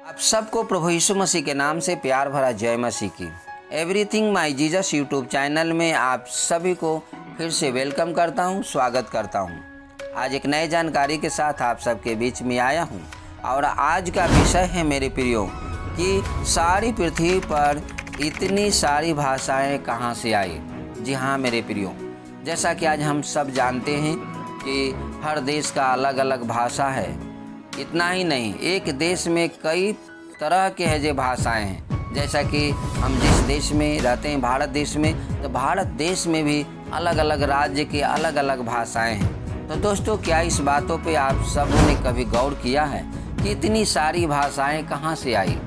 आप सबको प्रभु यीशु मसीह के नाम से प्यार भरा जय मसीह की। Everything my Jesus YouTube channel में आप सभी को फिर से वेलकम करता हूं, स्वागत करता हूं। आज एक नई जानकारी के साथ आप सबके बीच में आया हूं और आज का विषय है मेरे प्रियो कि सारी पृथ्वी पर इतनी सारी भाषाएं कहां से आई। जी हाँ मेरे प्रियो, जैसा कि आज हम सब जानते हैं कि हर देश का अलग अलग भाषा है। इतना ही नहीं, एक देश में कई तरह के है जो भाषाएं हैं। जैसा कि हम जिस देश में रहते हैं भारत देश में, तो भारत देश में भी अलग अलग राज्य की अलग अलग भाषाएं हैं। तो दोस्तों, क्या इस बातों पे आप सबों ने कभी गौर किया है कि इतनी सारी भाषाएं कहाँ से आई?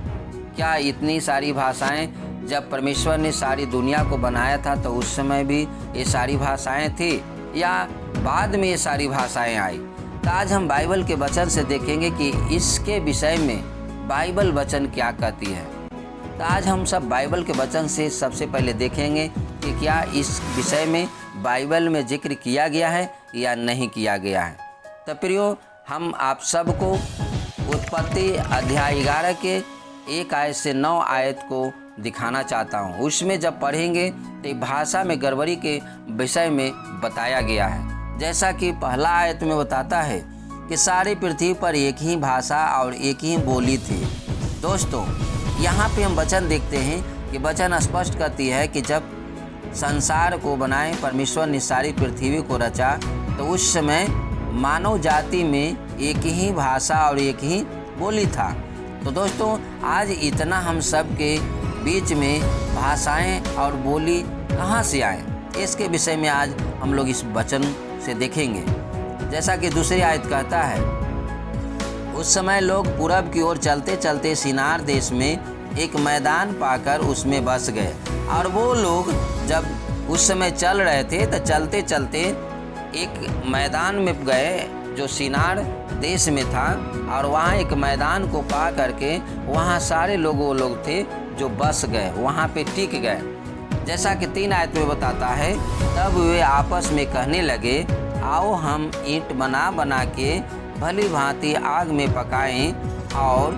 क्या इतनी सारी भाषाएं जब परमेश्वर ने सारी दुनिया को बनाया था तो उस समय भी ये सारी भाषाएं थी या बाद में ये सारी भाषाएं आई? तो आज हम बाइबल के वचन से देखेंगे कि इसके विषय में बाइबल वचन क्या कहती है। तो आज हम सब बाइबल के वचन से सबसे पहले देखेंगे कि क्या इस विषय में बाइबल में जिक्र किया गया है या नहीं किया गया है। तो प्रियो, हम आप सबको उत्पत्ति अध्याय 11 के 1 आयत से 9 आयत को दिखाना चाहता हूँ। उसमें जब पढ़ेंगे तो भाषा में गड़बड़ी के विषय में बताया गया है। जैसा कि पहला आयत में बताता है कि सारी पृथ्वी पर एक ही भाषा और एक ही बोली थी। दोस्तों, यहाँ पे हम वचन देखते हैं कि वचन स्पष्ट करती है कि जब संसार को बनाए परमेश्वर ने सारी पृथ्वी को रचा तो उस समय मानव जाति में एक ही भाषा और एक ही बोली था। तो दोस्तों, आज इतना हम सब के बीच में भाषाएं और बोली कहाँ से आए, इसके विषय में आज हम लोग इस वचन से देखेंगे। जैसा कि दूसरी आयत कहता है, उस समय लोग पूरब की ओर चलते चलते सिनार देश में एक मैदान पाकर उसमें बस गए। और वो लोग जब उस समय चल रहे थे तो चलते चलते एक मैदान में गए जो सिनार देश में था, और वहाँ एक मैदान को पा करके वहाँ सारे वो लोग थे जो बस गए, वहाँ पे टिक गए। जैसा कि 3 आयत में बताता है, तब वे आपस में कहने लगे, आओ हम ईंट बना बना के भली भांति आग में पकाएं। और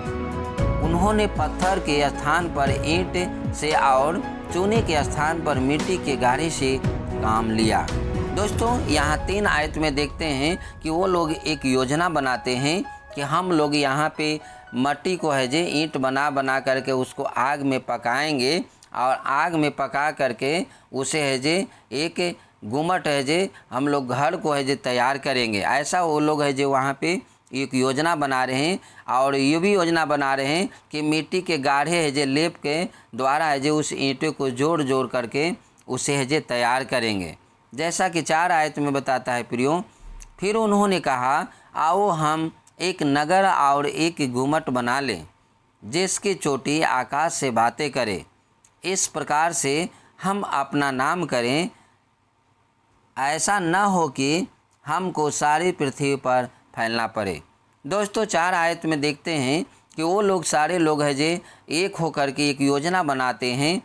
उन्होंने पत्थर के स्थान पर ईंट से और चूने के स्थान पर मिट्टी के गारे से काम लिया। दोस्तों, यहाँ 3 आयत में देखते हैं कि वो लोग एक योजना बनाते हैं कि हम लोग यहाँ पे मट्टी को है जे ईंट बना बना करके उसको आग में पकाएंगे और आग में पका करके उसे है जे एक गुम्मट है जे हम लोग घर को है जे तैयार करेंगे। ऐसा वो लोग है जो वहाँ पे एक योजना बना रहे हैं। और ये भी योजना बना रहे हैं कि मिट्टी के गाढ़े है जे लेप के द्वारा है जे उस ईंटों को जोड़ जोड़ करके उसे है जे तैयार करेंगे। जैसा कि 4 आयत में बताता है प्रियो, फिर उन्होंने कहा, आओ हम एक नगर और एक गुम्मट बना लें जिसकी चोटी आकाश से बातें करे। इस प्रकार से हम अपना नाम करें, ऐसा न हो कि हमको सारी पृथ्वी पर फैलना पड़े। दोस्तों, 4 आयत में देखते हैं कि वो लोग सारे लोग हैं जे एक होकर के एक योजना बनाते हैं,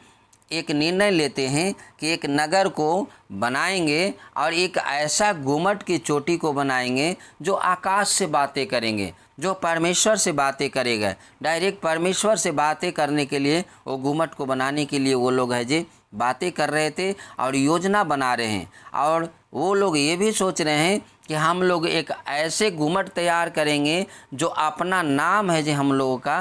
एक निर्णय लेते हैं कि एक नगर को बनाएंगे और एक ऐसा गुम्मट की चोटी को बनाएंगे जो आकाश से बातें करेंगे, जो परमेश्वर से बातें करेगा। डायरेक्ट परमेश्वर से बातें करने के लिए वो गुम्मट को बनाने के लिए वो लोग है जे बातें कर रहे थे और योजना बना रहे हैं। और वो लोग ये भी सोच रहे हैं कि हम लोग एक ऐसे गुम्मट तैयार करेंगे जो अपना नाम है जे हम लोगों का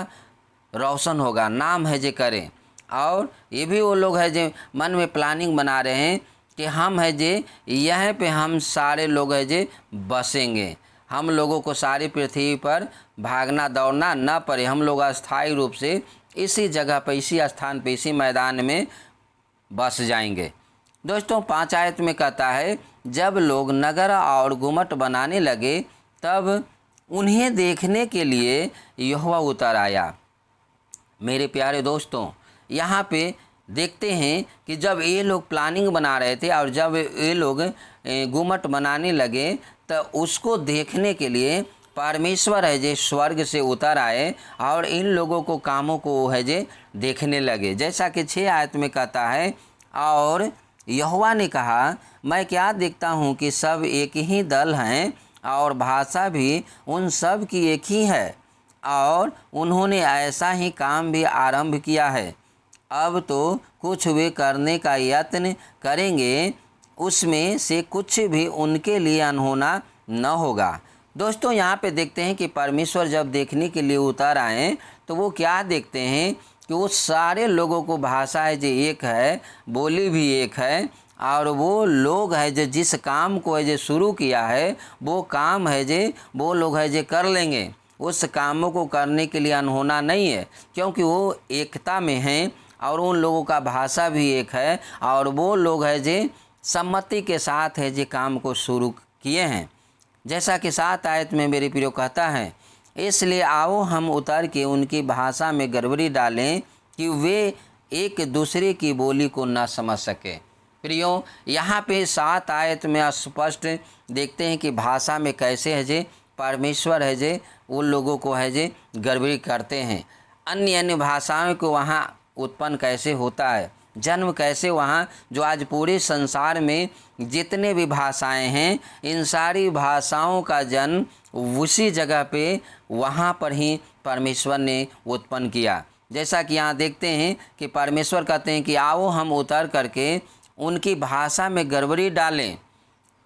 रोशन होगा, नाम है जे करें। और ये भी वो लोग है जो मन में प्लानिंग बना रहे हैं कि हम है जे यहाँ पे हम सारे लोग है जे बसेंगे, हम लोगों को सारी पृथ्वी पर भागना दौड़ना न पड़े, हम लोग अस्थायी रूप से इसी जगह पर, इसी स्थान पर, इसी मैदान में बस जाएंगे। दोस्तों, 5 आयत में कहता है, जब लोग नगर और गुम्मट बनाने लगे तब उन्हें देखने के लिए यहोवा उतर आया। मेरे प्यारे दोस्तों, यहाँ पे देखते हैं कि जब ये लोग प्लानिंग बना रहे थे और जब ये लोग गुम्मट बनाने लगे तो उसको देखने के लिए परमेश्वर है जे स्वर्ग से उतर आए और इन लोगों को कामों को है जे देखने लगे। जैसा कि 6 आयत में कहता है, और यहोवा ने कहा, मैं क्या देखता हूँ कि सब एक ही दल हैं और भाषा भी उन सब की एक ही है। और उन्होंने ऐसा ही काम भी आरंभ किया है। अब तो कुछ वे करने का यत्न करेंगे, उसमें से कुछ भी उनके लिए अनहोना न होगा। दोस्तों, यहाँ पे देखते हैं कि परमेश्वर जब देखने के लिए उतर आए तो वो क्या देखते हैं कि वो सारे लोगों को भाषा है जो एक है, बोली भी एक है, और वो लोग है जो जिस काम को है जो शुरू किया है वो काम है जो वो लोग है जो कर लेंगे। उस कामों को करने के लिए अनहोना नहीं है, क्योंकि वो एकता में हैं और उन लोगों का भाषा भी एक है और वो लोग है जो सम्मति के साथ है जो काम को शुरू किए हैं। जैसा कि 7 आयत में मेरे प्रियो कहता है, इसलिए आओ हम उतर के उनकी भाषा में गड़बड़ी डालें कि वे एक दूसरे की बोली को न समझ सके। प्रियो, यहाँ पे 7 आयत में स्पष्ट देखते हैं कि भाषा में कैसे है जे परमेश्वर है जे उन लोगों को है जे गड़बड़ी करते हैं। अन्य अन्य भाषाओं को वहाँ उत्पन्न कैसे होता है, जन्म कैसे वहाँ, जो आज पूरे संसार में जितने भी भाषाएं हैं इन सारी भाषाओं का जन्म उसी जगह पे वहाँ पर ही परमेश्वर ने उत्पन्न किया। जैसा कि यहाँ देखते हैं कि परमेश्वर कहते हैं कि आओ हम उतर करके उनकी भाषा में गड़बड़ी डालें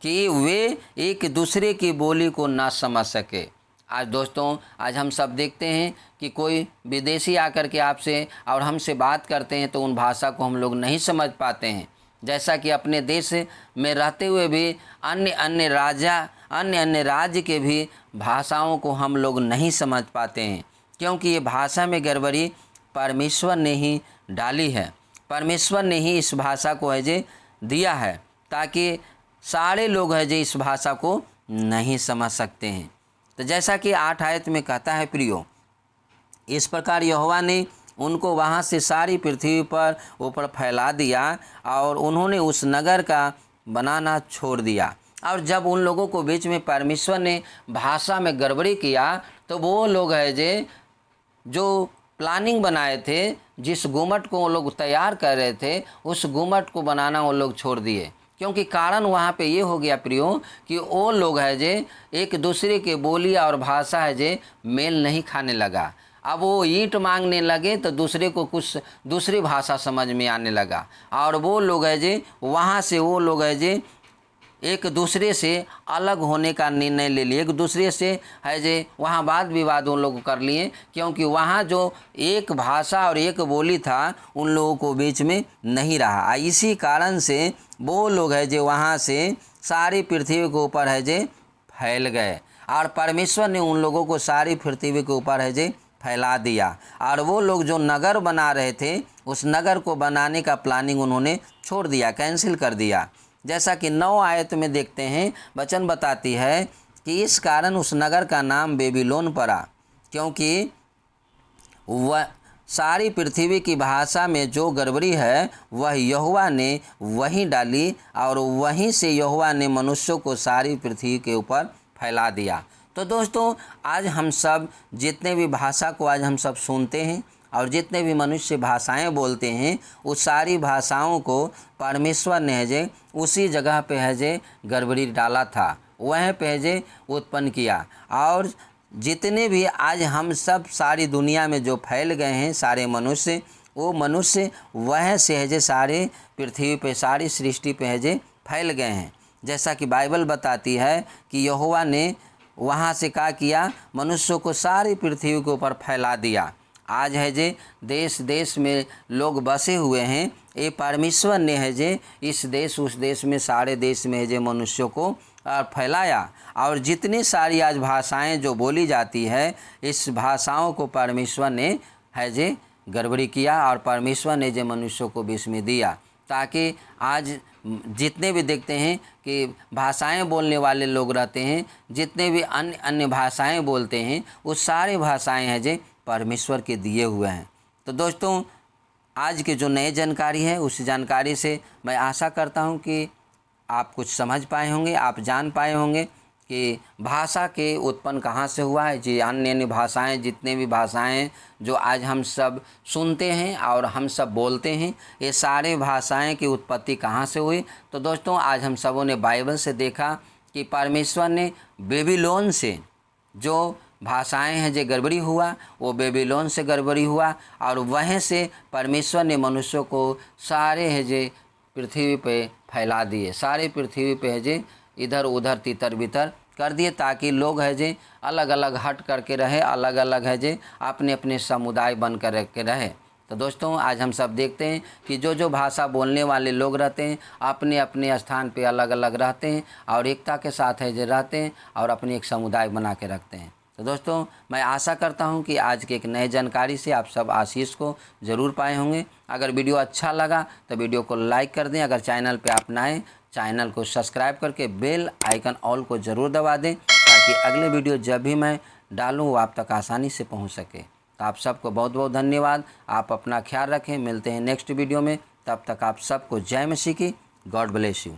कि वे एक दूसरे की बोली को ना समझ सके। आज दोस्तों, आज हम सब देखते हैं कि कोई विदेशी आकर के आपसे और हमसे बात करते हैं तो उन भाषा को हम लोग नहीं समझ पाते हैं। जैसा कि अपने देश में रहते हुए भी अन्य अन्य राज्य के भी भाषाओं को हम लोग नहीं समझ पाते हैं, क्योंकि ये भाषा में गड़बड़ी परमेश्वर ने ही डाली है। परमेश्वर ने ही इस भाषा को है जे दिया है ताकि सारे लोग है जे इस भाषा को नहीं समझ सकते हैं। तो जैसा कि 8 आयत में कहता है प्रियो, इस प्रकार यहोवा ने उनको वहाँ से सारी पृथ्वी पर ऊपर फैला दिया और उन्होंने उस नगर का बनाना छोड़ दिया। और जब उन लोगों को बीच में परमेश्वर ने भाषा में गड़बड़ी किया तो वो लोग है जे जो प्लानिंग बनाए थे, जिस गुम्मट को वो लोग तैयार कर रहे थे, उस गुम्मट को बनाना वो लोग छोड़ दिए। क्योंकि कारण वहाँ पे ये हो गया प्रियो कि वो लोग है जे एक दूसरे के बोली और भाषा है जे मेल नहीं खाने लगा। अब वो ईंट मांगने लगे तो दूसरे को कुछ दूसरी भाषा समझ में आने लगा और वो लोग है जे वहाँ से वो लोग है जे एक दूसरे से अलग होने का निर्णय ले लिए। एक दूसरे से है जे वहाँ वाद विवाद उन लोग कर लिए, क्योंकि वहाँ जो एक भाषा और एक बोली था उन लोगों को बीच में नहीं रहा। इसी कारण से वो लोग है जे वहाँ से सारी पृथ्वी के ऊपर है जे फैल गए और परमेश्वर ने उन लोगों को सारी पृथ्वी के ऊपर है जे फैला दिया। और वो लोग जो नगर बना रहे थे उस नगर को बनाने का प्लानिंग उन्होंने छोड़ दिया, कैंसिल कर दिया। जैसा कि 9 आयत में देखते हैं, वचन बताती है कि इस कारण उस नगर का नाम बेबीलोन पड़ा, क्योंकि वह सारी पृथ्वी की भाषा में जो गड़बड़ी है वह यहोवा ने वहीं डाली और वहीं से यहोवा ने मनुष्यों को सारी पृथ्वी के ऊपर फैला दिया। तो दोस्तों, आज हम सब जितने भी भाषा को आज हम सब सुनते हैं और जितने भी मनुष्य भाषाएं बोलते हैं उस सारी भाषाओं को परमेश्वर ने है जे उसी जगह पे है जे गड़बड़ी डाला था, वहीं पे है जे उत्पन्न किया। और जितने भी आज हम सब सारी दुनिया में जो फैल गए हैं सारे मनुष्य, वो मनुष्य वह से है जे सारे पृथ्वी पे सारी सृष्टि पे है जे फैल गए हैं। जैसा कि बाइबल बताती है कि यहोवा ने वहाँ से क्या किया, मनुष्यों को सारी पृथ्वी के ऊपर फैला दिया। आज है जे देश देश में लोग बसे हुए हैं, ये परमेश्वर ने है जे इस देश उस देश में सारे देश में है जे मनुष्यों को फैलाया। और जितनी सारी आज भाषाएं जो बोली जाती है इस भाषाओं को परमेश्वर ने है जे गड़बड़ी किया और परमेश्वर ने जे मनुष्यों को बीच में दिया, ताकि आज जितने भी देखते हैं कि भाषाएं बोलने वाले लोग रहते हैं, जितने भी अन्य अन्य भाषाएं बोलते हैं, उस सारे भाषाएं हैं जे परमेश्वर के दिए हुए हैं। तो दोस्तों, आज की जो नई जानकारी है उस जानकारी से मैं आशा करता हूं कि आप कुछ समझ पाए होंगे, आप जान पाए होंगे कि भाषा के उत्पन्न कहाँ से हुआ है। जी, अन्य अन्य भाषाएं जितने भी भाषाएं जो आज हम सब सुनते हैं और हम सब बोलते हैं, ये सारे भाषाएं की उत्पत्ति कहाँ से हुई। तो दोस्तों, आज हम सबों ने बाइबल से देखा कि परमेश्वर ने बेबीलोन से जो भाषाएं हैं जो गड़बड़ी हुआ वो बेबीलोन से गड़बड़ी हुआ, और वहीं से परमेश्वर ने मनुष्यों को सारे है जे पृथ्वी पे फैला दिए, सारे पृथ्वी पे है जे इधर उधर तितर बितर कर दिए, ताकि लोग है जे अलग अलग हट करके रहे, अलग अलग है जे अपने अपने समुदाय बन कर के रहे। तो दोस्तों आज हम सब देखते हैं कि जो जो भाषा बोलने वाले लोग रहते हैं अपने अपने स्थान पे अलग अलग रहते हैं और एकता के साथ है जो रहते हैं और अपने एक समुदाय बना के रखते हैं। तो दोस्तों मैं आशा करता हूं कि आज के एक नए जानकारी से आप सब आशीष को ज़रूर पाए होंगे। अगर वीडियो अच्छा लगा तो वीडियो को लाइक कर दें, अगर चैनल पे आप नए चैनल को सब्सक्राइब करके बेल आइकन ऑल को ज़रूर दबा दें, ताकि अगले वीडियो जब भी मैं डालूँ वो आप तक आसानी से पहुँच सके। तो आप सबको बहुत बहुत धन्यवाद। आप अपना ख्याल रखें, मिलते हैं नेक्स्ट वीडियो में। तब तक आप सबको जय मसीह की। God bless you.